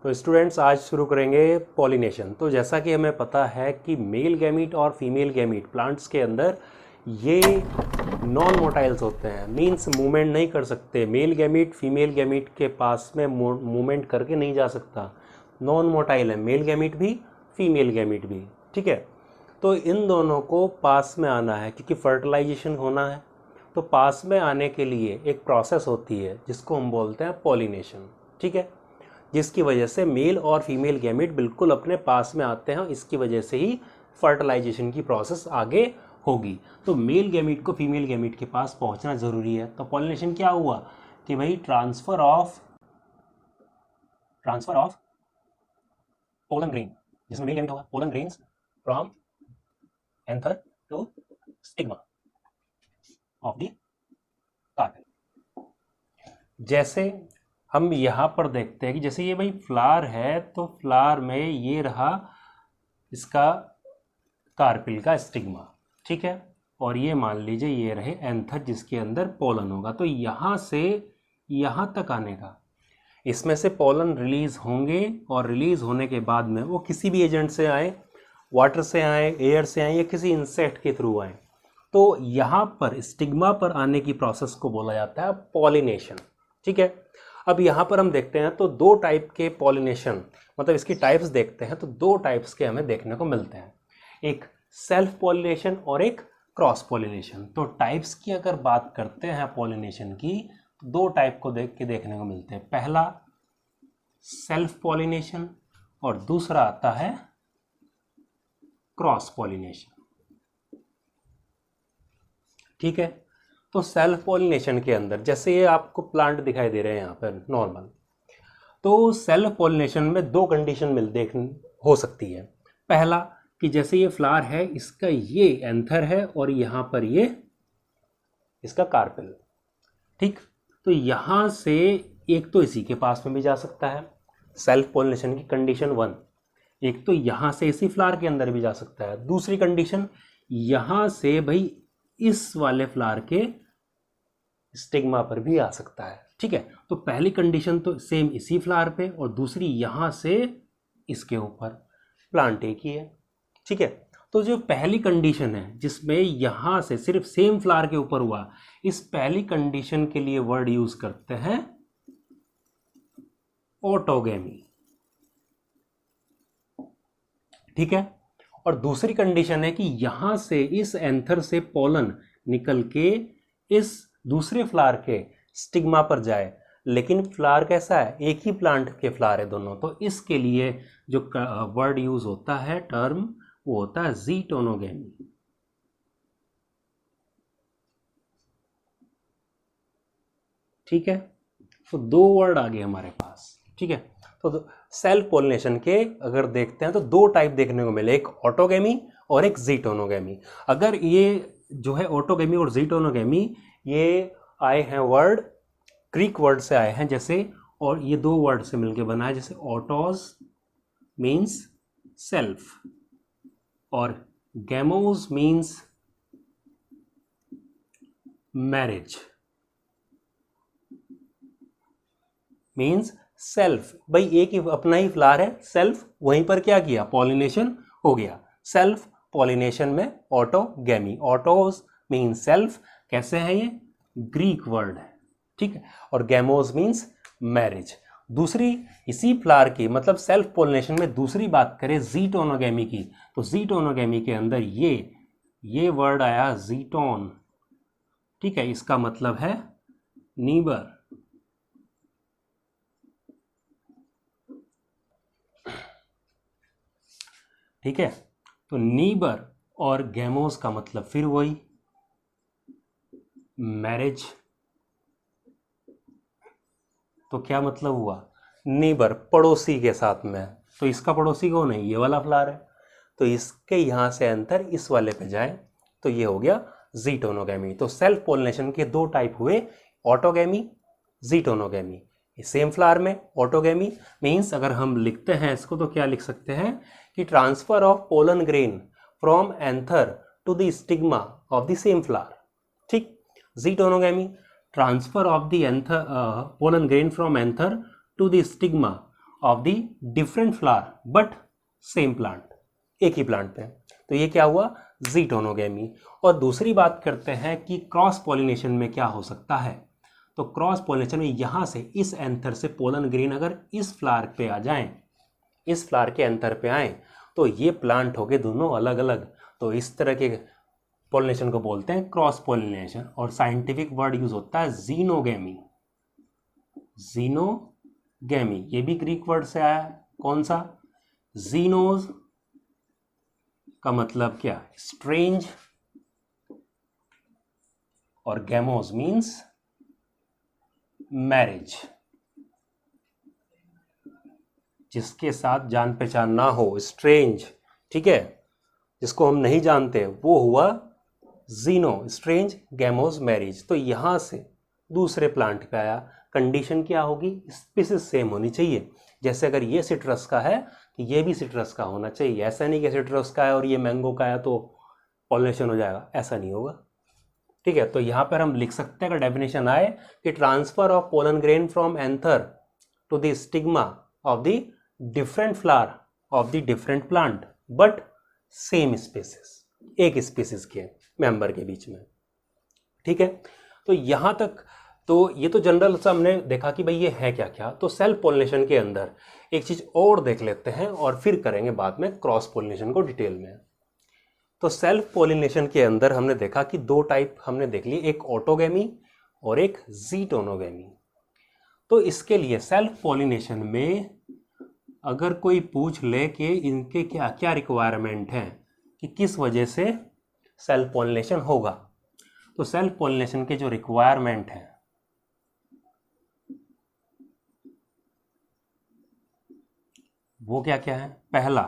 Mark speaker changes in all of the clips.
Speaker 1: तो स्टूडेंट्स आज शुरू करेंगे पॉलिनेशन। तो जैसा कि हमें पता है कि मेल गैमीट और फीमेल गैमीट प्लांट्स के अंदर ये नॉन मोटाइल्स होते हैं, मींस मूवमेंट नहीं कर सकते। मेल गैमीट फीमेल गैमीट के पास में मूवमेंट करके नहीं जा सकता, नॉन मोटाइल है मेल गैमीट भी फीमेल गैमीट भी। ठीक है, तो इन दोनों को पास में आना है क्योंकि फर्टिलाइजेशन होना है। तो पास में आने के लिए एक प्रोसेस होती है जिसको हम बोलते हैं पॉलिनेशन। ठीक है, जिसकी वजह से मेल और फीमेल गैमीट बिल्कुल अपने पास में आते हैं, इसकी वजह से ही फर्टिलाइजेशन की प्रोसेस आगे होगी। तो मेल गैमीट को फीमेल गैमीट के पास पहुंचना ज़रूरी है। तो पॉलिनेशन क्या हुआ कि भाई ट्रांसफ़र ऑफ पोलन ग्रेन, जिसमें मेल गैमीट होगा, pollen grains from anther to stigma of the carpel. जैसे हम यहाँ पर देखते हैं कि जैसे ये भाई फ्लावर है, तो फ्लावर में ये रहा इसका कार्पिल का स्टिग्मा। ठीक है, और ये मान लीजिए ये रहे एंथर जिसके अंदर पोलन होगा। तो यहाँ से यहाँ तक आने का, इसमें से पोलन रिलीज होंगे और रिलीज होने के बाद में वो किसी भी एजेंट से आए, वाटर से आए, एयर से आए या किसी इंसेक्ट के थ्रू आए, तो यहाँ पर स्टिग्मा पर आने की प्रोसेस को बोला जाता है पॉलिनेशन। ठीक है, अब यहाँ पर हम देखते हैं तो दो टाइप के पॉलिनेशन, मतलब इसकी टाइप्स देखते हैं तो दो टाइप्स के हमें देखने को मिलते हैं, एक सेल्फ पॉलिनेशन और एक क्रॉस पॉलिनेशन। तो टाइप्स की अगर बात करते हैं पॉलिनेशन की, तो दो टाइप को देखने को मिलते हैं। पहला सेल्फ पॉलिनेशन और दूसरा आता है क्रॉस पॉलिनेशन। ठीक है, तो सेल्फ पॉलिनेशन के अंदर जैसे ये आपको प्लांट दिखाई दे रहे हैं यहाँ पर नॉर्मल, तो सेल्फ पॉलिनेशन में दो कंडीशन हो सकती है। पहला कि जैसे ये फ्लावर है, इसका ये एंथर है और यहाँ पर ये इसका कार्पेल। ठीक, तो यहाँ से एक तो इसी के पास में भी जा सकता है, सेल्फ पॉलिनेशन की कंडीशन 1। एक तो यहाँ से इसी फ्लावर के अंदर भी जा सकता है। दूसरी कंडीशन यहाँ से भाई इस वाले फ्लावर के स्टिग्मा पर भी आ सकता है। ठीक है, तो पहली कंडीशन तो सेम इसी फ्लावर पे और दूसरी यहाँ से इसके ऊपर, प्लांट एक ही है। ठीक है, तो जो पहली कंडीशन है जिसमें यहाँ से सिर्फ सेम फ्लावर के ऊपर हुआ, इस पहली कंडीशन के लिए वर्ड यूज करते हैं ऑटोगैमी। ठीक है, और दूसरी कंडीशन है कि यहां से इस एंथर से पोलन निकल के इस दूसरे फ्लावर के स्टिग्मा पर जाए, लेकिन फ्लावर कैसा है, एक ही प्लांट के फ्लावर है दोनों, तो इसके लिए जो वर्ड यूज होता है, टर्म, वो होता है ज़ीटोनोगैमी। ठीक है, तो दो वर्ड आ गए हमारे पास। ठीक है, तो सेल्फ पॉलिनेशन के अगर देखते हैं तो दो टाइप देखने को मिले, एक ऑटोगैमी और एक ज़ीटोनोगैमी। अगर ये जो है ऑटोगैमी और ज़ीटोनोगैमी, ये आए हैं वर्ड ग्रीक वर्ड से आए हैं, जैसे, और ये दो वर्ड से मिलके बना है, जैसे ऑटोज मीन्स सेल्फ और गैमोज मीन्स मैरिज, मीन्स सेल्फ। भाई एक ही अपना ही फ्लावर है, सेल्फ, वहीं पर क्या किया, पॉलिनेशन हो गया। सेल्फ पॉलिनेशन में ऑटोगैमी, ऑटोज मीन्स सेल्फ, कैसे है ये, ग्रीक वर्ड है। ठीक है, और गैमोज मीन्स मैरिज। दूसरी इसी फ्लावर की, मतलब सेल्फ पॉलिनेशन में दूसरी बात करें ज़ीटोनोगैमी की, तो ज़ीटोनोगैमी के अंदर ये वर्ड आया ज़ीटोन। ठीक है, इसका मतलब है नीबर। ठीक है, तो नीबर और गैमोस का मतलब फिर वही मैरिज। तो क्या मतलब हुआ, नीबर पड़ोसी के साथ में, तो इसका पड़ोसी कौन है, ये वाला फ्लावर है, तो इसके यहाँ से अंतर इस वाले पे जाए, तो ये हो गया ज़ीटोनोगैमी। तो सेल्फ पॉलिनेशन के दो टाइप हुए, ऑटोगैमी, ज़ीटोनोगैमी। सेम फ्लावर में ऑटोगैमी मीन्स अगर हम लिखते हैं इसको तो क्या लिख सकते हैं कि transfer of pollen grain from anther to the stigma of the same flower. ठीक, geitonogamy transfer of the anther pollen grain from anther to the stigma of the different flower but same plant, एक ही plant पे। तो ये क्या हुआ, ज़ीटोनोगेमी। और दूसरी बात करते हैं कि क्रॉस पॉलिनेशन में क्या हो सकता है। तो क्रॉस पॉलिनेशन में यहाँ से इस एंथर से पोलन ग्रेन अगर इस फ्लावर पे आ जाएं, इस फ्लावर के एंथर पे आए, तो ये प्लांट हो गए दोनों अलग अलग। तो इस तरह के पॉलिनेशन को बोलते हैं क्रॉस पॉलिनेशन। और साइंटिफिक वर्ड यूज होता है जीनोगेमी। जीनोगेमी ये भी ग्रीक वर्ड से आया है। कौन सा, जीनोज का मतलब क्या, स्ट्रेंज, और गैमोज मीन्स मैरिज, जिसके साथ जान पहचान ना हो, स्ट्रेंज, ठीक है, जिसको हम नहीं जानते, वो हुआ जीनो, स्ट्रेंज, गैमोज, मैरिज। तो यहां से दूसरे प्लांट पे आया, कंडीशन क्या होगी, स्पीसीज सेम होनी चाहिए। जैसे अगर ये सिट्रस का है तो ये भी सिट्रस का होना चाहिए। ऐसा नहीं कि सिट्रस का है और ये मैंगो का है तो पॉलिनेशन हो जाएगा, ऐसा नहीं होगा, ठीक है। तो यहाँ पर हम लिख सकते हैं, अगर डेफिनेशन आए कि transfer of pollen grain from anther to the stigma of the different flower of the different plant but same species, एक स्पीसीज के मेंबर के बीच में, ठीक है। तो यहाँ तक तो ये तो जनरल सा हमने देखा कि भाई ये है क्या क्या। तो सेल्फ पॉलिनेशन के अंदर एक चीज और देख लेते हैं और फिर करेंगे बाद में क्रॉस पॉलिनेशन को डिटेल में। तो सेल्फ पॉलिनेशन के अंदर हमने देखा कि दो टाइप हमने देख ली, एक ऑटोगेमी और एक ज़ीटोनोगेमी। तो इसके लिए सेल्फ पॉलिनेशन में अगर कोई पूछ ले कि इनके क्या क्या रिक्वायरमेंट हैं कि किस वजह से सेल्फ पॉलिनेशन होगा, तो सेल्फ पॉलिनेशन के जो रिक्वायरमेंट हैं वो क्या क्या है। पहला,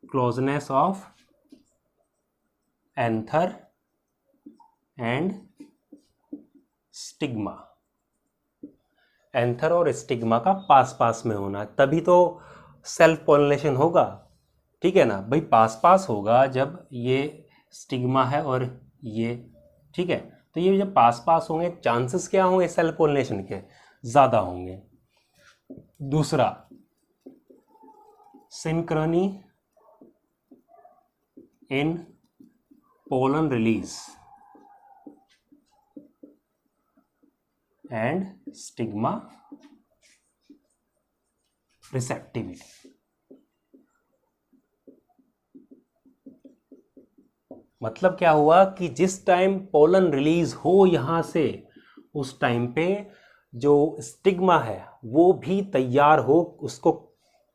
Speaker 1: closeness of anther and stigma, anther और स्टिग्मा का पास पास में होना, तभी तो सेल्फ पॉलिनेशन होगा, ठीक है ना भाई। पास पास होगा जब ये स्टिग्मा है और ये, ठीक है। तो ये जब पास पास होंगे, चांसेस क्या होंगे सेल्फ पॉलिनेशन के, ज़्यादा होंगे। दूसरा, synchrony in pollen release and stigma receptivity. मतलब क्या हुआ कि जिस टाइम पोलन रिलीज हो यहाँ से, उस टाइम पे जो स्टिग्मा है वो भी तैयार हो उसको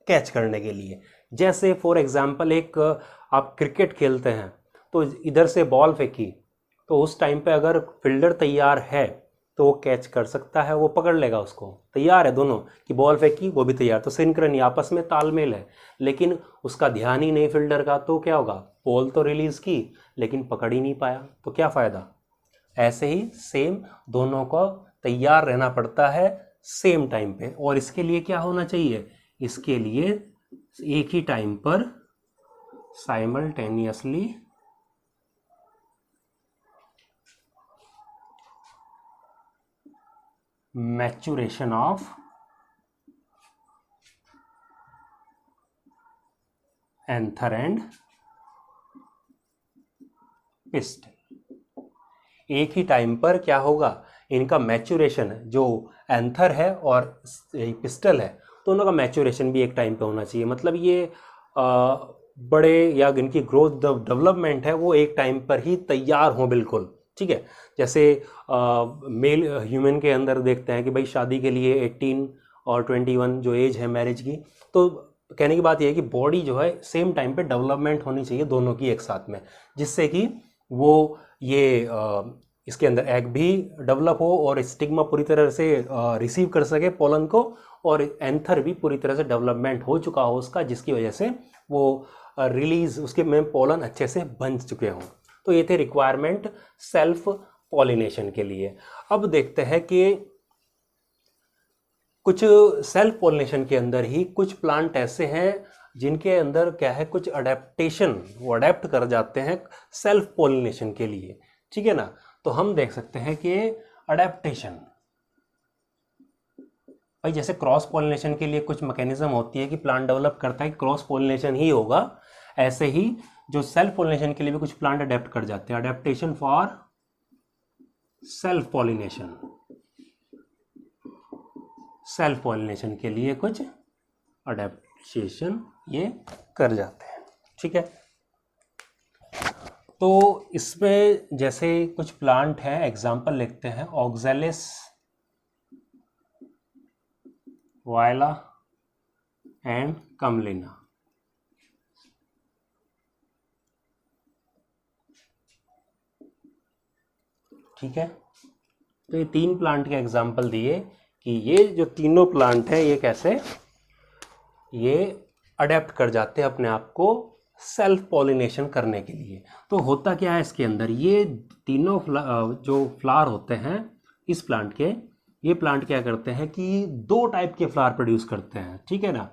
Speaker 1: कैच करने के लिए। जैसे फॉर एग्जांपल एक आप क्रिकेट खेलते हैं तो इधर से बॉल फेंकी, तो उस टाइम पे अगर फील्डर तैयार है तो वो कैच कर सकता है, वो पकड़ लेगा उसको, तैयार है दोनों कि बॉल फेंकी वो भी तैयार। तो सिंक्रनी, आपस में तालमेल है, लेकिन उसका ध्यान ही नहीं फील्डर का, तो क्या होगा, बॉल तो रिलीज की लेकिन पकड़ ही नहीं पाया, तो क्या फ़ायदा। ऐसे ही सेम दोनों को तैयार रहना पड़ता है सेम टाइम पे। और इसके लिए क्या होना चाहिए, इसके लिए एक ही टाइम पर simultaneously maturation of anther and pistol. एक ही टाइम पर क्या होगा, इनका मैच्योरेशन, जो एंथर है और पिस्टल है, दोनों का मैच्योरेशन भी एक टाइम पे होना चाहिए। मतलब ये बड़े या इनकी ग्रोथ डेवलपमेंट है वो एक टाइम पर ही तैयार हो बिल्कुल, ठीक है। जैसे मेल ह्यूमन के अंदर देखते हैं कि भाई शादी के लिए 18 और 21 जो एज है मैरिज की, तो कहने की बात यह है कि बॉडी जो है सेम टाइम पे डेवलपमेंट होनी चाहिए दोनों की एक साथ में, जिससे कि वो ये इसके अंदर एग भी डेवलप हो और स्टिग्मा पूरी तरह से रिसीव कर सके पोलन को, और एंथर भी पूरी तरह से डेवलपमेंट हो चुका हो उसका, जिसकी वजह से वो रिलीज उसके में पोलन अच्छे से बन चुके हों। तो ये थे रिक्वायरमेंट सेल्फ पॉलिनेशन के लिए। अब देखते हैं कि कुछ सेल्फ पॉलिनेशन के अंदर ही कुछ प्लांट ऐसे हैं जिनके अंदर क्या है, कुछ अडेप्टेशन, वो अडेप्ट कर जाते हैं सेल्फ पॉलिनेशन के लिए, ठीक है ना। तो हम देख सकते हैं कि अडेप्टेशन, भाई जैसे क्रॉस पॉलिनेशन के लिए कुछ मैकेनिज्म होती है कि प्लांट डेवलप करता है क्रॉस पॉलिनेशन ही होगा, ऐसे ही जो सेल्फ पॉलिनेशन के लिए भी कुछ प्लांट अडेप्ट कर जाते हैं। Adaptation for self pollination, self pollination के लिए कुछ अडेप्टेशन ये कर जाते हैं, ठीक है। तो इसमें जैसे कुछ प्लांट हैं, एग्जांपल लिखते हैं, ऑक्सैलिस वायला एंड कमलिना। ठीक है, तो ये 3 प्लांट के एग्जांपल दिए कि ये जो तीनों प्लांट हैं ये कैसे ये अडेप्ट कर जाते हैं अपने आप को सेल्फ पॉलिनेशन करने के लिए। तो होता क्या है इसके अंदर, ये तीनों जो फ्लावर होते हैं इस प्लांट के, ये प्लांट क्या करते हैं कि 2 टाइप के फ्लावर प्रोड्यूस करते हैं, ठीक है ना,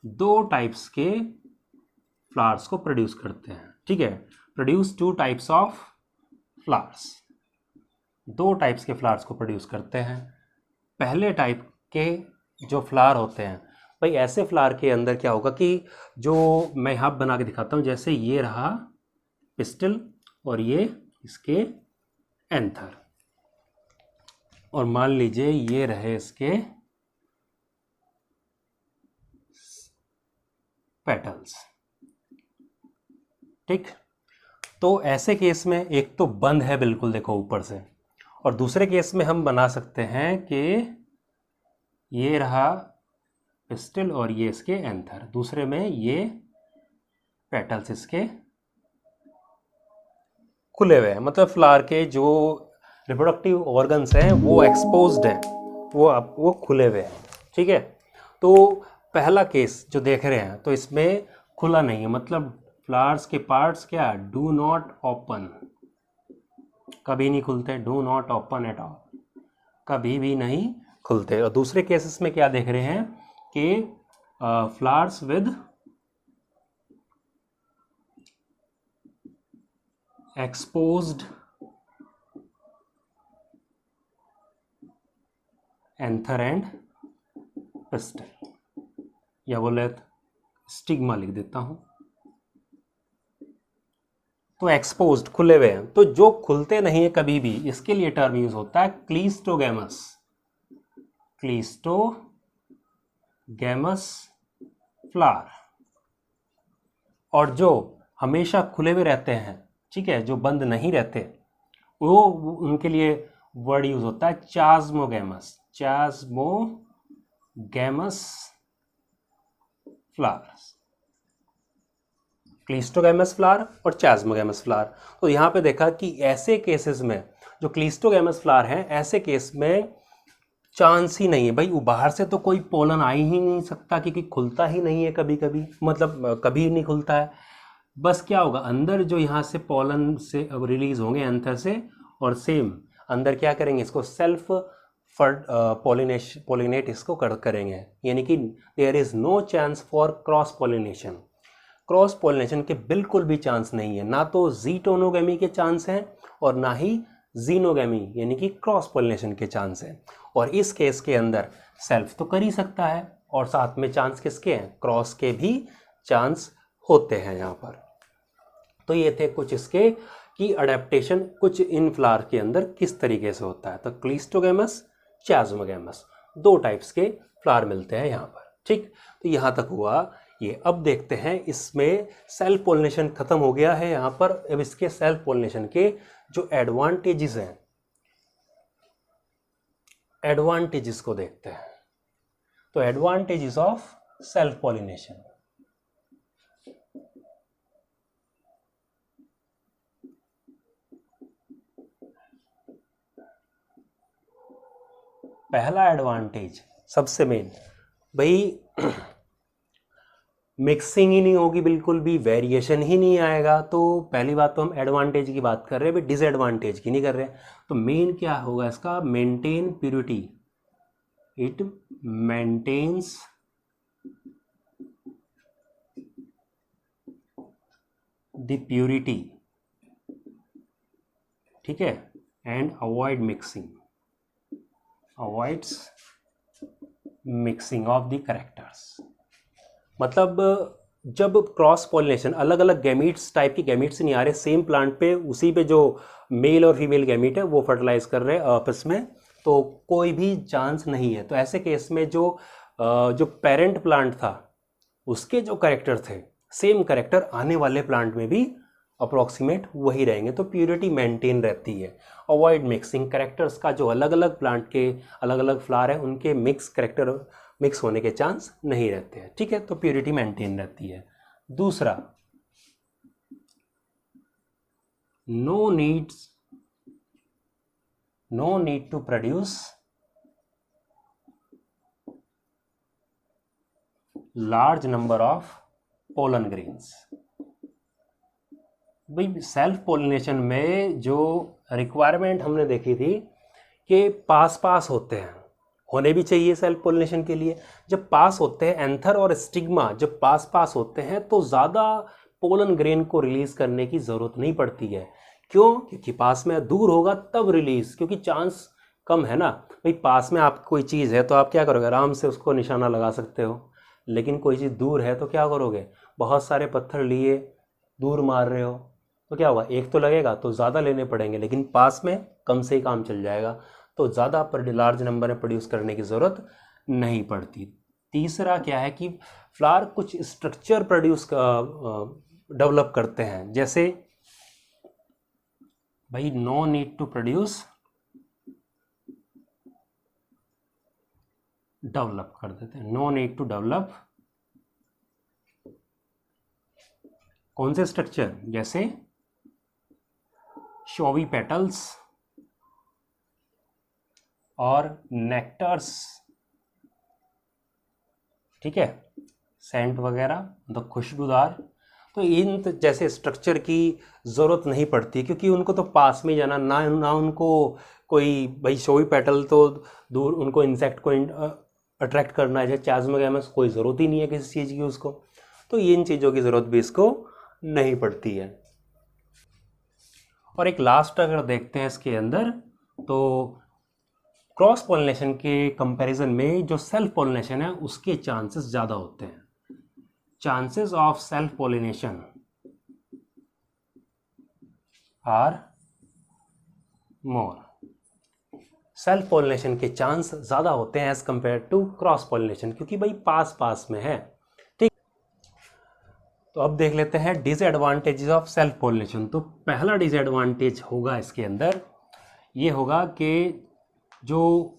Speaker 1: 2 टाइप्स के फ्लावर्स को प्रोड्यूस करते हैं, ठीक है। Produce 2 types of flowers, 2 types के फ्लावर्स को प्रोड्यूस करते हैं। पहले टाइप के जो फ्लावर होते हैं, भाई ऐसे फ्लावर के अंदर क्या होगा कि जो मैं यहाँ बना के दिखाता हूँ, जैसे ये रहा पिस्टल और ये इसके एंथर, और मान लीजिए ये रहे इसके पेटल्स, ठीक। तो ऐसे केस में एक तो बंद है बिल्कुल, देखो ऊपर से, और दूसरे केस में हम बना सकते हैं कि ये रहा पिस्टल और ये इसके एंथर, दूसरे में ये पेटल्स इसके खुले हुए हैं, मतलब फ्लावर के जो रिप्रोडक्टिव ऑर्गन्स हैं वो एक्सपोज्ड हैं, वो खुले हुए हैं, ठीक है। तो पहला केस जो देख रहे हैं तो इसमें खुला नहीं है, मतलब फ्लावर्स के पार्ट्स क्या डू नॉट ओपन, कभी नहीं खुलते, do not open at all, कभी भी नहीं खुलते। और दूसरे केसेस में क्या देख रहे हैं कि flowers with exposed anther and pistol, या बोले स्टिग्मा लिख देता हूं, तो एक्सपोज्ड खुले हुए हैं। तो जो खुलते नहीं है कभी भी, इसके लिए टर्म यूज होता है क्लीस्टोगैमस, क्लीस्टोगैमस फ्लावर। और जो हमेशा खुले हुए रहते हैं, ठीक है, जो बंद नहीं रहते, वो उनके लिए वर्ड यूज होता है चास्मोगैमस, चास्मोगैमस फ्लावर्स, क्लीस्टोगैमस फ्लावर और चास्मोगैमस फ्लावर। तो यहाँ पे देखा कि ऐसे केसेस में जो क्लीस्टोगैमस फ्लावर हैं, ऐसे केस में चांस ही नहीं है भाई, बाहर से तो कोई पोलन आ ही नहीं सकता क्योंकि खुलता ही नहीं है कभी कभी, मतलब कभी नहीं खुलता है। बस क्या होगा, अंदर जो यहाँ से पोलन से रिलीज होंगे एंथर से, और सेम अंदर क्या करेंगे, इसको सेल्फ पॉलिनेट इसको करेंगे, यानी कि there is no chance for cross pollination. Cross pollination के बिल्कुल भी चांस नहीं है, ना तो जीटोनोगेमी के चांस हैं और ना ही जीनोगेमी यानी कि क्रॉस पॉलिनेशन के चांस हैं। और इस केस के अंदर सेल्फ तो कर ही सकता है, और साथ में चांस किसके हैं, क्रॉस के भी चांस होते हैं यहाँ पर। तो ये थे कुछ इसके कि अडेप्टेशन कुछ इन फ्लावर के अंदर किस तरीके से होता है। तो क्लीस्टोगैमस, चास्मोगैमस, 2 टाइप्स के फ्लावर मिलते हैं यहाँ पर, ठीक। तो यहाँ तक हुआ ये। अब देखते हैं इसमें सेल्फ पॉलिनेशन खत्म हो गया है यहाँ पर, अब इसके सेल्फ पॉलिनेशन के जो एडवांटेजेस हैं, एडवांटेजेस को देखते हैं। तो एडवांटेजेस ऑफ सेल्फ पॉलिनेशन, पहला एडवांटेज सबसे मेन, भाई मिक्सिंग ही नहीं होगी बिल्कुल भी, वेरिएशन ही नहीं आएगा। तो पहली बात तो हम एडवांटेज की बात कर रहे हैं, डिसएडवांटेज की नहीं कर रहे हैं। तो मेन क्या होगा इसका, maintain purity, it maintains the purity, ठीक है, and avoid mixing, avoids mixing of the characters. मतलब जब क्रॉस पॉलिनेशन, अलग अलग गैमीट्स, टाइप की गैमीट्स नहीं आ रहे सेम प्लांट पे, उसी पे जो मेल और फीमेल गैमीट है वो फर्टिलाइज कर रहे हैं आपस में, तो कोई भी चांस नहीं है। तो ऐसे केस में जो पेरेंट प्लांट था उसके जो कैरेक्टर थे, सेम कैरेक्टर आने वाले प्लांट में भी अप्रोक्सीमेट वही रहेंगे, तो प्योरिटी मेंटेन रहती है। अवॉइड मिक्सिंग कैरेक्टर्स का, जो अलग अलग प्लांट के अलग अलग फ्लावर है उनके मिक्स होने के चांस नहीं रहते हैं, ठीक है, तो प्योरिटी मेंटेन रहती है। दूसरा, no need to produce large number of pollen grains. भाई सेल्फ पोलिनेशन में जो रिक्वायरमेंट हमने देखी थी कि पास पास होते हैं, होने भी चाहिए सेल्फ पोलिनेशन के लिए। जब पास होते हैं एंथर और स्टिग्मा, जब पास पास होते हैं तो ज़्यादा पोलन ग्रेन को रिलीज करने की ज़रूरत नहीं पड़ती है। क्यों? क्योंकि पास में दूर होगा तब रिलीज, क्योंकि चांस कम है ना। भाई पास में आप कोई चीज़ है तो आप क्या करोगे, आराम से उसको निशाना लगा सकते हो, लेकिन कोई चीज़ दूर है तो क्या करोगे, बहुत सारे पत्थर लिए दूर मार रहे हो तो क्या होगा, एक तो लगेगा तो ज़्यादा लेने पड़ेंगे, लेकिन पास में कम से ही काम चल जाएगा, तो ज़्यादा लार्ज नंबर में प्रोड्यूस करने की ज़रूरत नहीं पड़ती। तीसरा क्या है कि फ्लावर कुछ स्ट्रक्चर डेवलप करते हैं, जैसे भाई no need to produce, develop कर देते हैं, नो नीड टू डेवलप कौन से स्ट्रक्चर, जैसे शोवी पेटल्स और नेक्टर्स, ठीक है, सेंट वगैरह, मतलब खुशबूदार, तो इन जैसे स्ट्रक्चर की ज़रूरत नहीं पड़ती, क्योंकि उनको तो पास में जाना ना उनको कोई, भाई शोवी पेटल तो दूर, उनको इंसेक्ट को अट्रैक्ट करना है, चाज्म वगैरह में कोई ज़रूरत ही नहीं है किसी चीज़ की उसको, तो इन चीज़ों की ज़रूरत भी इसको नहीं पड़ती है। और एक लास्ट अगर देखते हैं इसके अंदर, तो क्रॉस पॉलिनेशन के कंपैरिजन में जो सेल्फ पॉलिनेशन है उसके चांसेस ज़्यादा होते हैं। Chances of self pollination are more, self pollination के चांस ज़्यादा होते हैं as compare to cross pollination, क्योंकि भाई पास पास में है, ठीक। तो अब देख लेते हैं डिसएडवांटेजेस ऑफ सेल्फ पॉलिनेशन। तो पहला डिसएडवांटेज होगा इसके अंदर, ये होगा कि जो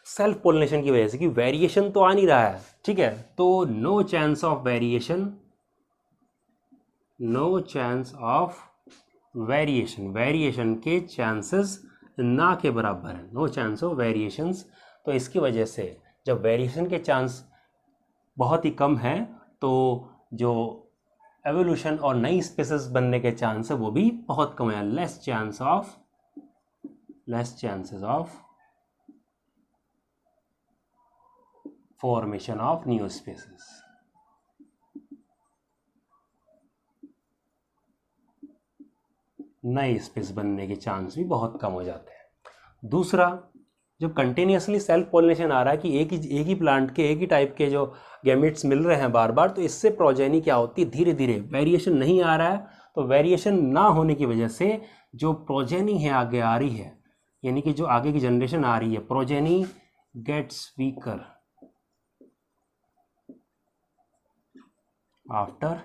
Speaker 1: सेल्फ पोलिनेशन की वजह से कि वेरिएशन तो आ नहीं रहा है, ठीक है, तो no chance of variation, no chance of variation, variation के चांसेस ना के बराबर है, नो चांस ऑफ वेरिएशंस। तो इसकी वजह से जब वेरिएशन के चांस बहुत ही कम है तो जो एवोल्यूशन और नई स्पीसीज बनने के चांस है वो भी बहुत कम है, less chances of formation of new species. नए स्पीसीज बनने के चांस भी बहुत कम हो जाते हैं। दूसरा, जब कंटिन्यूसली सेल्फ पॉलिनेशन आ रहा है कि एक ही प्लांट के एक ही टाइप के जो गैमेट्स मिल रहे हैं बार बार, तो इससे प्रोजेनी क्या होती है, धीरे धीरे वेरिएशन नहीं आ रहा है, तो वेरिएशन ना होने की वजह से जो प्रोजेनी है आगे आ रही है, यानी कि जो आगे की जनरेशन आ रही है, progeny gets weaker after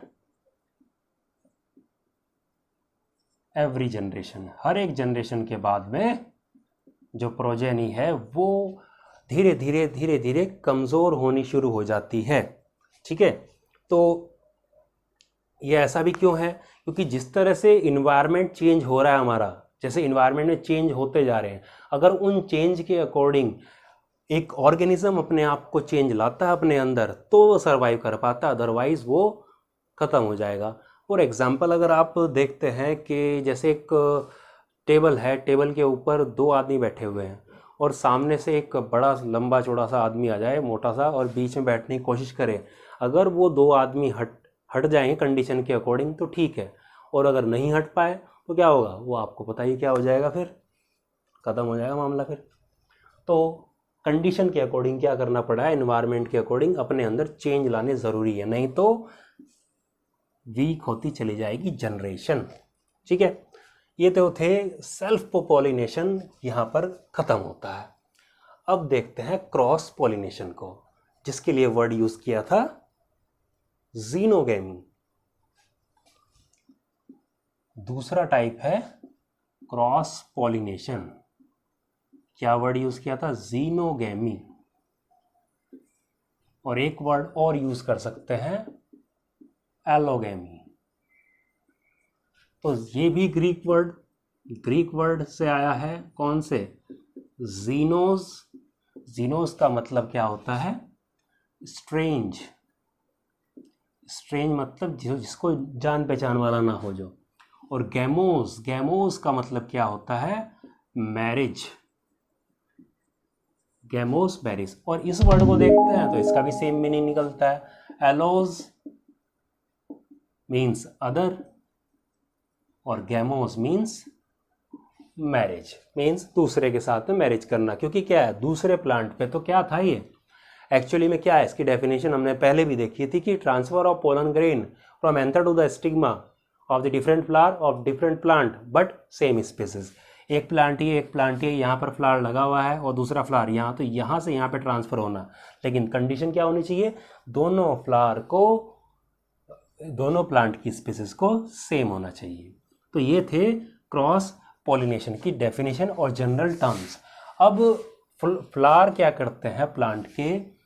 Speaker 1: every generation. हर एक जनरेशन के बाद में जो प्रोजेनी है वो धीरे धीरे कमज़ोर होनी शुरू हो जाती है, ठीक है। तो ये ऐसा भी क्यों है, क्योंकि जिस तरह से इन्वायरमेंट चेंज हो रहा है हमारा, जैसे इन्वायरमेंट में चेंज होते जा रहे हैं, अगर उन चेंज के अकॉर्डिंग एक ऑर्गेनिज्म अपने आप को चेंज लाता है अपने अंदर तो वो सर्वाइव कर पाता, अदरवाइज वो ख़त्म हो जाएगा। फॉर एग्जाम्पल अगर आप देखते हैं कि जैसे एक टेबल है, टेबल के ऊपर दो आदमी बैठे हुए हैं और सामने से एक बड़ा लंबा चौड़ा सा आदमी आ जाए, मोटा सा, और बीच में बैठने की कोशिश करे, अगर वो दो आदमी हट जाएंगे कंडीशन के अकॉर्डिंग तो ठीक है, और अगर नहीं हट पाए तो क्या होगा, वो आपको पता ही क्या हो जाएगा, फिर ख़त्म हो जाएगा मामला फिर। तो कंडीशन के अकॉर्डिंग क्या करना पड़ा है, एनवायरनमेंट के अकॉर्डिंग अपने अंदर चेंज लाने ज़रूरी है, नहीं तो वीक होती चली जाएगी जनरेशन। ठीक है, ये तो थे सेल्फ पॉलिनेशन, यहाँ पर ख़त्म होता है। अब देखते हैं क्रॉस पॉलिनेशन को, जिसके लिए वर्ड यूज़ किया था जीनोगेमी। दूसरा टाइप है क्रॉस पॉलिनेशन, क्या वर्ड यूज किया था, जीनोगेमी। और एक वर्ड और यूज कर सकते हैं, एलोगेमी। तो ये भी ग्रीक वर्ड से आया है, कौन से, जीनोस। जीनोस का मतलब क्या होता है, स्ट्रेंज मतलब जिसको जान पहचान वाला ना हो जो। और गैमोस का मतलब क्या होता है, मैरिज, गैमोस मैरिज। और इस वर्ड को देखते हैं तो इसका भी सेम मीनिंग निकलता है, एलोज मीन्स अदर और गैमोस मीन्स मैरिज, मीन्स दूसरे के साथ में मैरिज करना। क्योंकि क्या है, दूसरे प्लांट पे तो क्या था, ये एक्चुअली में क्या है, इसकी डेफिनेशन हमने पहले भी देखी थी कि transfer of pollen grain from anther to the stigma of the different flower of different plant but same species. एक प्लांट ही यहाँ पर फ्लावर लगा हुआ है और दूसरा फ्लावर यहाँ, तो यहाँ से यहाँ पे ट्रांसफर होना, लेकिन कंडीशन क्या होनी चाहिए, दोनों फ्लावर को, दोनों प्लांट की स्पीसीज को सेम होना चाहिए। तो ये थे क्रॉस पॉलिनेशन की डेफिनेशन और जनरल टर्म्स। अब फ्लावर क्या करते हैं प्लांट के,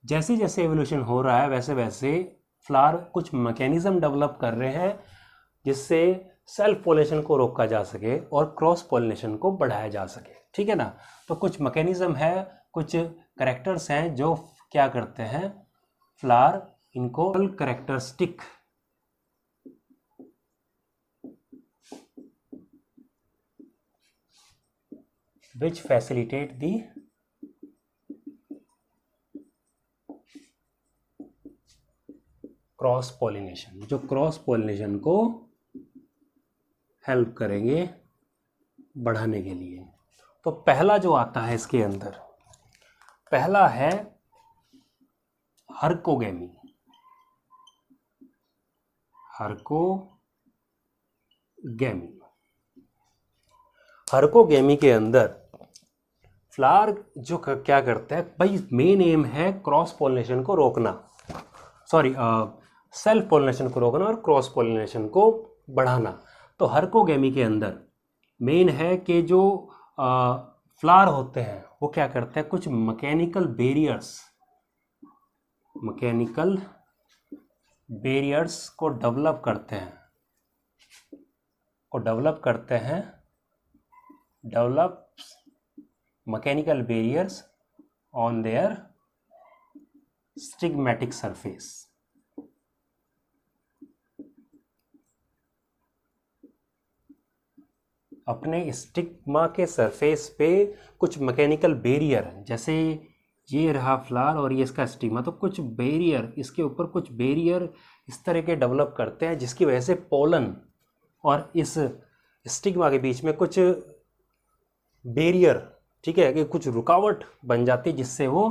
Speaker 1: जैसे जैसे एवोल्यूशन हो रहा है वैसे वैसे फ्लावर कुछ मैकेनिज्म डेवलप कर रहे हैं जिससे सेल्फ पॉलिनेशन को रोका जा सके और क्रॉस पॉलिनेशन को बढ़ाया जा सके। ठीक है ना, तो कुछ मैकेनिज्म है, कुछ कैरेक्टर्स हैं जो क्या करते हैं, फ्लावर इनको characteristic which facilitate the cross pollination, जो क्रॉस पॉलिनेशन को हेल्प करेंगे बढ़ाने के लिए। तो पहला जो आता है इसके अंदर, पहला है हर्कोगेमी। हर्कोगेमी के अंदर फ्लावर जो क्या करता है भाई, मेन एम है क्रॉस पॉलिनेशन को रोकना, सॉरी सेल्फ पॉलिनेशन को रोकना और क्रॉस पॉलिनेशन को बढ़ाना। तो हर्कोगेमी के अंदर मेन है कि जो फ्लावर होते हैं वो क्या करते हैं, कुछ मैकेनिकल बैरियर्स को डेवलप करते हैं, mechanical barriers on their stigmatic surface. अपने स्टिग्मा के सरफेस पे कुछ मैकेनिकल बैरियर, जैसे ये रहा फ्लावर और ये इसका स्टिग्मा, तो कुछ बैरियर, इसके ऊपर कुछ बैरियर इस तरह के डेवलप करते हैं जिसकी वजह से पोलन और इस स्टिग्मा के बीच में कुछ बैरियर, ठीक है, कि कुछ रुकावट बन जाती है जिससे वो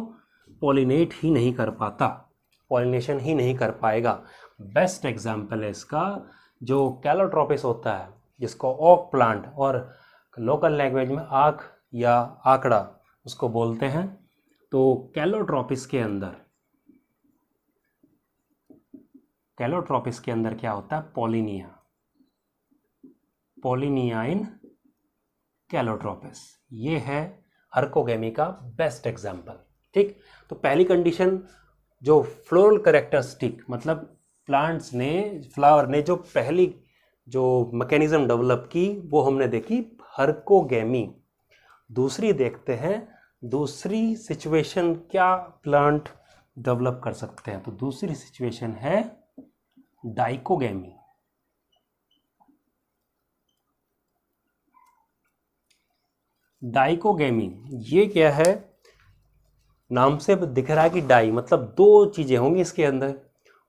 Speaker 1: पॉलिनेशन ही नहीं कर पाएगा। बेस्ट एग्जाम्पल है इसका जो कैलोट्रोपिस होता है, जिसको ओक प्लांट और लोकल लैंग्वेज में आँख या आंकड़ा उसको बोलते हैं। तो कैलोट्रोपिस के अंदर क्या होता है, पॉलिनिया इन कैलोट्रोपिस। ये है हर्कोगेमी का बेस्ट एग्जाम्पल। ठीक, तो पहली कंडीशन जो फ्लोरल कैरेक्टरिस्टिक, मतलब फ्लावर ने जो पहली जो मैकेनिज्म डेवलप की वो हमने देखी हर्कोगेमी। दूसरी देखते हैं, दूसरी सिचुएशन क्या प्लांट डेवलप कर सकते हैं, तो दूसरी सिचुएशन है डाइकोगेमी। ये क्या है, नाम से दिख रहा है कि डाई मतलब दो चीजें होंगी इसके अंदर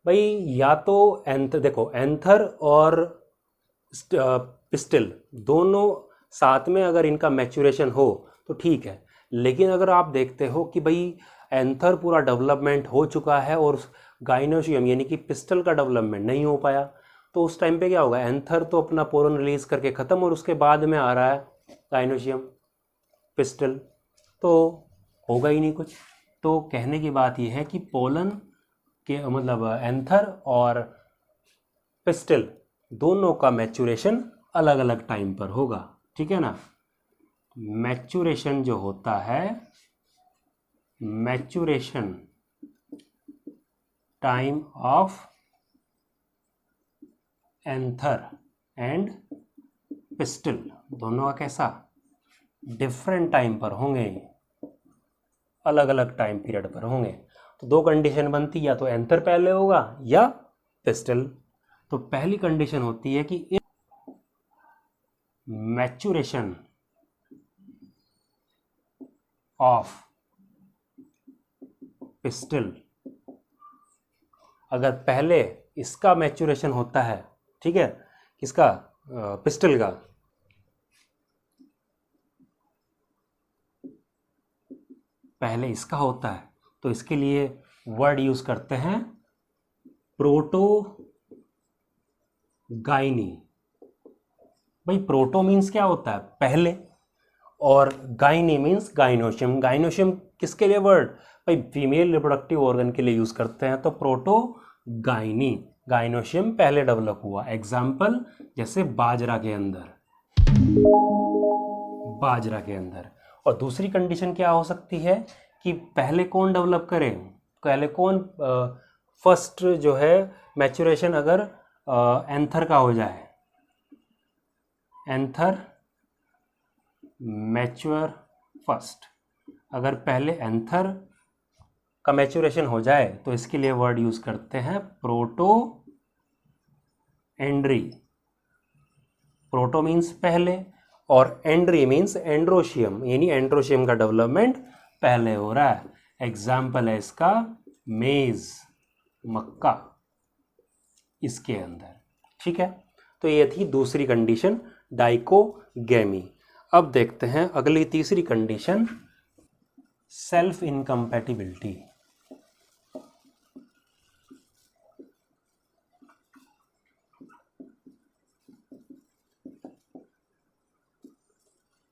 Speaker 1: भाई, या तो एंथर और पिस्टिल दोनों साथ में अगर इनका मैच्योरेशन हो तो ठीक है, लेकिन अगर आप देखते हो कि भाई एंथर पूरा डेवलपमेंट हो चुका है और गाइनोशियम यानी कि पिस्टल का डेवलपमेंट नहीं हो पाया, तो उस टाइम पे क्या होगा, एंथर तो अपना पोलन रिलीज करके ख़त्म और उसके बाद में आ रहा है गाइनोशियम पिस्टल, तो होगा ही नहीं कुछ। तो कहने की बात यह है कि पोलन के मतलब एंथर और पिस्टल दोनों का मैच्योरेशन अलग अलग टाइम पर होगा, ठीक है ना। मैच्योरेशन जो होता है, maturation time of anther and pistol दोनों का कैसा, डिफरेंट टाइम पर होंगे, अलग अलग टाइम पीरियड पर होंगे। तो दो कंडीशन बनती है, या तो एंथर पहले होगा या पिस्टल। तो पहली कंडीशन होती है कि मैच्योरेशन ऑफ पिस्टल, अगर पहले इसका मैच्योरेशन होता है, ठीक है, किसका, पिस्टल का, पहले इसका होता है, तो इसके लिए वर्ड यूज करते हैं प्रोटोगाइनी। भाई प्रोटो मीन्स क्या होता है, पहले, और गाइनी मीन्स गाइनोशियम। गाइनोशियम किसके लिए वर्ड, भाई फीमेल रिप्रोडक्टिव ऑर्गन के लिए यूज करते हैं। तो प्रोटोगाइनी, गाइनोशियम पहले डेवलप हुआ। एग्जाम्पल जैसे बाजरा के अंदर, बाजरा के अंदर। और दूसरी कंडीशन क्या हो सकती है कि पहले कौन डेवलप करे, पहले कौन फर्स्ट जो है मैच्योरेशन अगर एंथर का हो जाए, एंथर मैच्योर फर्स्ट, अगर पहले एंथर का मैच्योरेशन हो जाए तो इसके लिए वर्ड यूज करते हैं प्रोटो एंड्री। प्रोटो मीन्स पहले और एंड्री मीन्स एंड्रोशियम, यानी एंड्रोशियम का डेवलपमेंट पहले हो रहा है। एग्जाम्पल है इसका मेज, मक्का, इसके अंदर, ठीक है। तो ये थी दूसरी कंडीशन, डाइकोगेमी। अब देखते हैं अगली तीसरी condition, self incompatibility.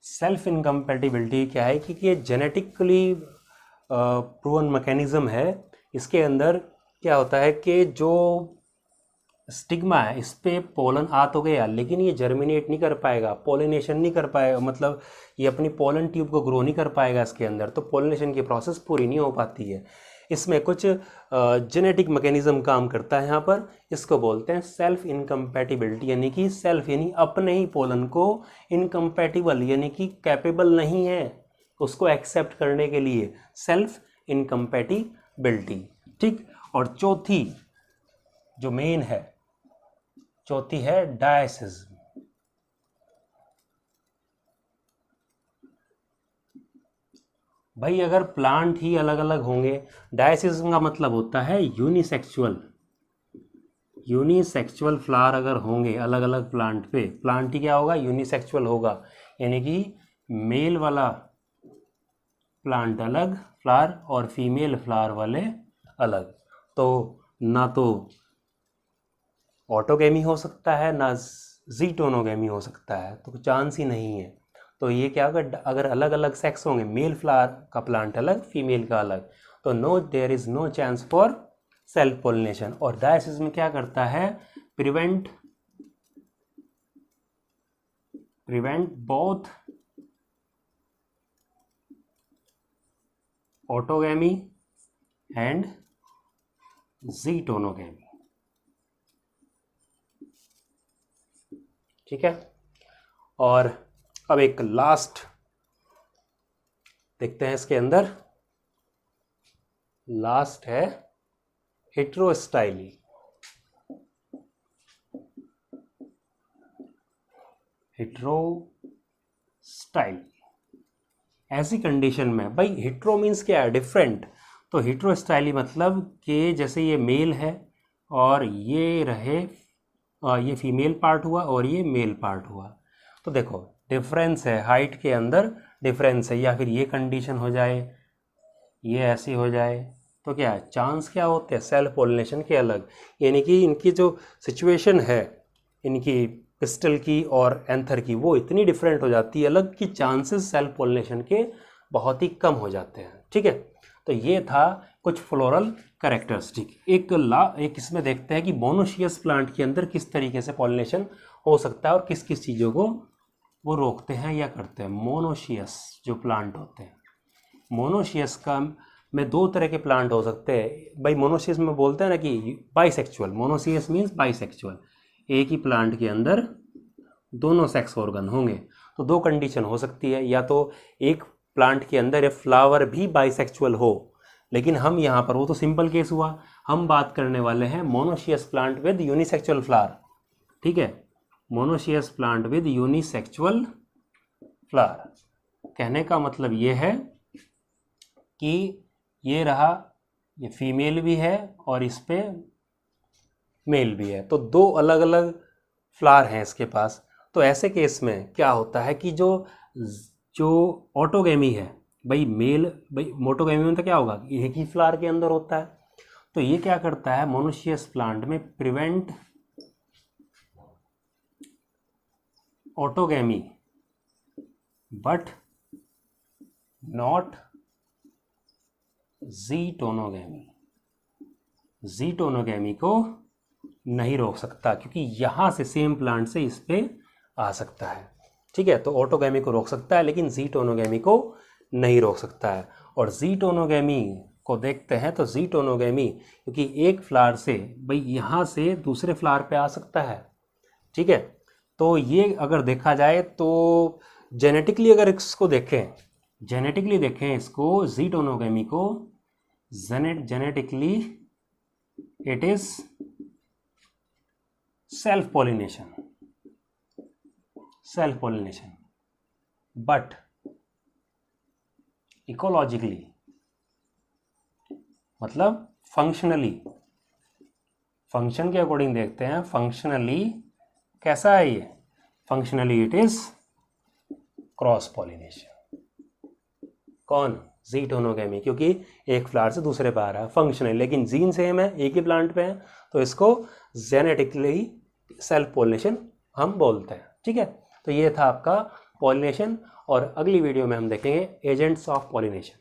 Speaker 1: Self incompatibility क्या है कि ये जेनेटिकली प्रूवन मैकेनिज्म है। इसके अंदर क्या होता है कि जो स्टिग्मा है इस पे पोलन आ तो गया, लेकिन ये जर्मिनेट नहीं कर पाएगा, पोलिनेशन नहीं कर पाएगा, मतलब ये अपनी पोलन ट्यूब को ग्रो नहीं कर पाएगा इसके अंदर, तो पोलिनेशन की प्रोसेस पूरी नहीं हो पाती है। इसमें कुछ जेनेटिक मैकेनिज्म काम करता है यहाँ पर, इसको बोलते हैं सेल्फ इनकम्पैटिबिलिटी, यानी कि सेल्फ यानी अपने ही पोलन को, इनकम्पैटिबल यानी कि कैपेबल नहीं है उसको एक्सेप्ट करने के लिए, सेल्फ इनकम्पैटिबिलिटी, ठीक। और चौथी जो मेन है, चौथी है डायसिज्म। भाई अगर प्लांट ही अलग अलग होंगे, डायसिज्म का मतलब होता है यूनिसेक्सुअल, यूनिसेक्सुअल फ्लावर अगर होंगे अलग अलग प्लांट पे, प्लांट ही क्या होगा, यूनिसेक्सुअल होगा, यानी कि मेल वाला प्लांट अलग फ्लावर और फीमेल फ्लावर वाले अलग, तो ना तो ऑटोगेमी हो सकता है ना जीटोनोगेमी हो सकता है, तो चांस ही नहीं है। तो ये क्या होगा, अगर अलग अलग सेक्स होंगे, मेल फ्लावर का प्लांट अलग फीमेल का अलग, तो no, there is no chance for self pollination. और डायसिज्म क्या करता है, prevent both autogamy and geitonogamy, ठीक है। और अब एक लास्ट देखते हैं इसके अंदर, लास्ट है हेटेरोस्टाइली। हेटेरोस्टाइली ऐसी कंडीशन में, भाई हेटेरो मीन्स क्या है, डिफरेंट, तो हेटेरोस्टाइली मतलब कि जैसे ये मेल है और ये रहे, ये फीमेल पार्ट हुआ और ये मेल पार्ट हुआ, तो देखो डिफरेंस है, हाइट के अंदर डिफरेंस है, या फिर ये कंडीशन हो जाए, ये ऐसी हो जाए, तो क्या है, चांस क्या होते हैं सेल्फ पॉलिनेशन के अलग। यानी कि इनकी जो सिचुएशन है इनकी पिस्टल की और एंथर की, वो इतनी डिफरेंट हो जाती है अलग कि चांसेस सेल्फ पॉलिनेशन के बहुत ही कम हो जाते हैं। ठीक है, तो ये था कुछ फ्लोरल कैरेक्टरिस्टिक। एक इसमें देखते हैं कि मोनोशियस प्लांट के अंदर किस तरीके से पॉलिनेशन हो सकता है और किस किस चीज़ों को वो रोकते हैं या करते हैं। मोनोशियस जो प्लांट होते हैं, मोनोशियस का में दो तरह के प्लांट हो सकते हैं भाई। मोनोशियस में बोलते हैं ना कि बाइसेक्सुअल, मोनोशियस मीन्स बाइसेक्सुअल, एक ही प्लांट के अंदर दोनों सेक्स ऑर्गन होंगे। तो दो कंडीशन हो सकती है, या तो एक प्लांट के अंदर फ्लावर भी बाइसेक्सुअल हो, लेकिन हम यहाँ पर, वो तो सिंपल केस हुआ, हम बात करने वाले हैं monoecious plant with unisexual flower. ठीक है, monoecious plant with unisexual flower. कहने का मतलब ये है कि ये रहा, ये फीमेल भी है और इस पे मेल भी है, तो दो अलग अलग फ्लावर हैं इसके पास। तो ऐसे केस में क्या होता है कि जो जो ऑटोगेमी है भाई, मोटोगेमी में तो क्या होगा, एक ही फ्लावर के अंदर होता है। तो ये क्या करता है मोनोशियस प्लांट में, prevent autogamy but not geitonogamy. Geitonogamy को नहीं रोक सकता, क्योंकि यहाँ से सेम प्लांट से इस पे आ सकता है। ठीक है, तो ऑटोगेमी को रोक सकता है लेकिन जीटोनोगेमी को नहीं रोक सकता है। और जीटोनोगेमी को देखते हैं तो जीटोनोगेमी, क्योंकि एक फ्लावर से भाई यहाँ से दूसरे फ्लावर पे आ सकता है। ठीक है, तो ये अगर देखा जाए तो जेनेटिकली अगर इसको देखें, जेनेटिकली देखें इसको, जीटोनोगेमी को genetically it is self pollination, but ecologically मतलब फंक्शनली, फंक्शन के अकॉर्डिंग देखते हैं, फंक्शनली कैसा है ये, functionally it is cross pollination. कौन, जीटोनोगेमी, क्योंकि एक फ्लावर से दूसरे पे आ रहा है फंक्शनली, लेकिन जीन सेम है, एक ही प्लांट पे है, तो इसको जेनेटिकली सेल्फ पॉलिनेशन हम बोलते हैं। ठीक है, तो ये था आपका पॉलिनेशन, और अगली वीडियो में हम देखेंगे एजेंट्स ऑफ पॉलिनेशन।